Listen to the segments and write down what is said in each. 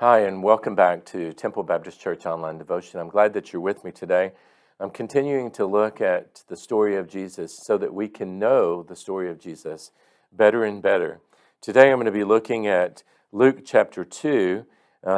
Hi, and welcome back to Temple Baptist Church Online Devotion. I'm glad that you're with me today. I'm continuing to look at the story of Jesus so that we can know the story of Jesus better and better. Today I'm going to be looking at Luke chapter 2,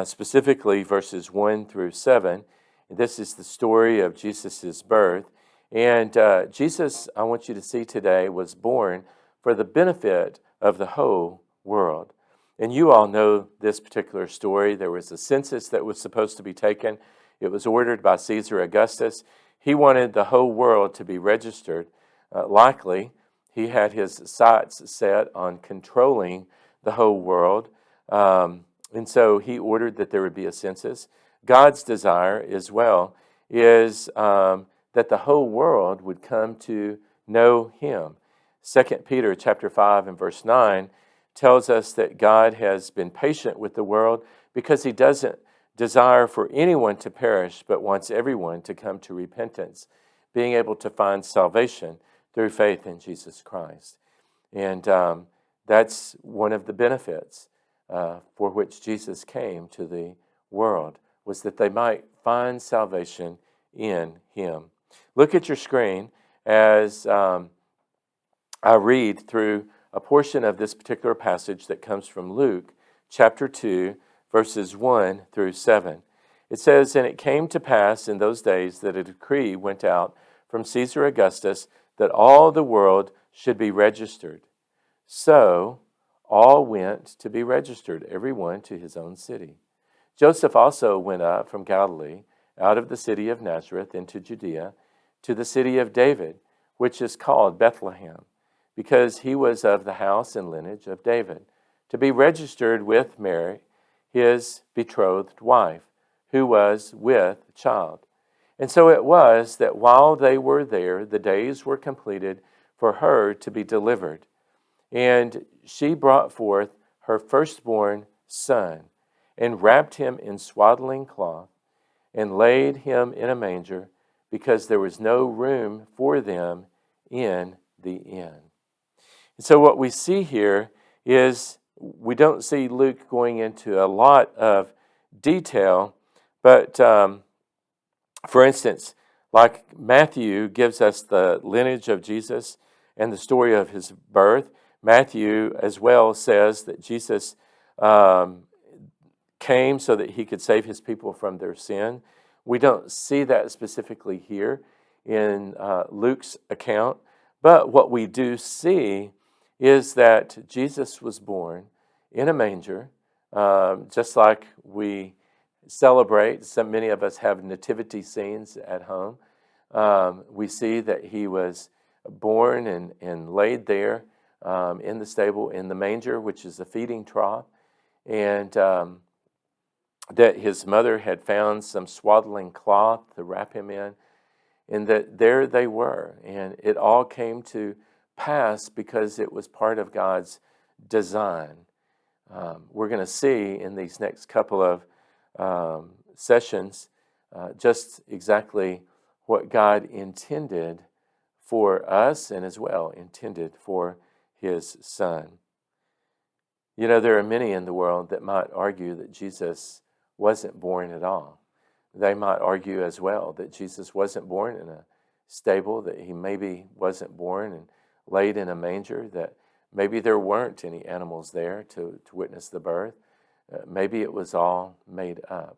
specifically verses 1 through 7. This is the story of Jesus' birth. And Jesus, I want you to see today, was born for the benefit of the whole world. And you all know this particular story. There was a census that was supposed to be taken. It was ordered by Caesar Augustus. He wanted the whole world to be registered. Likely, he had his sights set on controlling the whole world. And so he ordered that there would be a census. God's desire as well is that the whole world would come to know him. 2 Peter chapter 5 and verse 9 tells us that God has been patient with the world because he doesn't desire for anyone to perish, but wants everyone to come to repentance, being able to find salvation through faith in Jesus Christ. And that's one of the benefits for which Jesus came to the world, was that they might find salvation in him. Look at your screen as I read through a portion of this particular passage that comes from Luke chapter 2, verses 1 through 7. It says, "And it came to pass in those days that a decree went out from Caesar Augustus that all the world should be registered. So all went to be registered, every one to his own city. Joseph also went up from Galilee, out of the city of Nazareth into Judea, to the city of David, which is called Bethlehem, because he was of the house and lineage of David, to be registered with Mary, his betrothed wife, who was with child. And so it was that while they were there, the days were completed for her to be delivered. And she brought forth her firstborn son, and wrapped him in swaddling cloth, and laid him in a manger, because there was no room for them in the inn." And so what we see here is we don't see Luke going into a lot of detail, but for instance, like Matthew gives us the lineage of Jesus and the story of his birth, Matthew as well says that Jesus came so that he could save his people from their sin. We don't see that specifically here in Luke's account, but what we do see is that Jesus was born in a manger, just like we celebrate. So many of us have nativity scenes at home. We see that he was born and laid there in the stable, in the manger, which is the feeding trough, and that his mother had found some swaddling cloth to wrap him in, and that there they were. And it all came to pass because it was part of God's design. We're going to see in these next couple of sessions just exactly what God intended for us and as well intended for his son. You know, there are many in the world that might argue that Jesus wasn't born at all. They might argue as well that Jesus wasn't born in a stable, that he maybe wasn't born and laid in a manger, that maybe there weren't any animals there to witness the birth. Maybe it was all made up.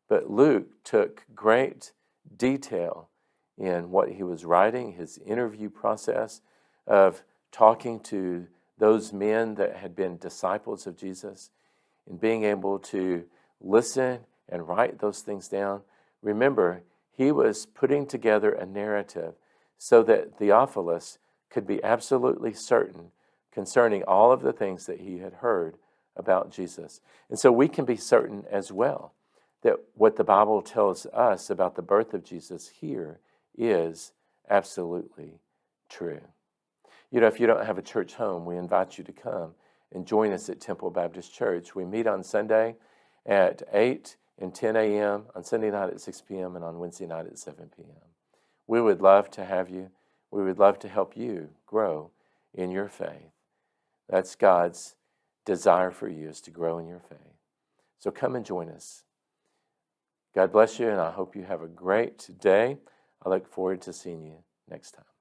But Luke took great detail in what he was writing, his interview process of talking to those men that had been disciples of Jesus, and being able to listen and write those things down. Remember, he was putting together a narrative so that Theophilus could be absolutely certain concerning all of the things that he had heard about Jesus. And so we can be certain as well that what the Bible tells us about the birth of Jesus here is absolutely true. You know, if you don't have a church home, we invite you to come and join us at Temple Baptist Church. We meet on Sunday at 8 and 10 a.m., on Sunday night at 6 p.m., and on Wednesday night at 7 p.m. We would love to have you. We would love to help you grow in your faith. That's God's desire for you, is to grow in your faith. So come and join us. God bless you, and I hope you have a great day. I look forward to seeing you next time.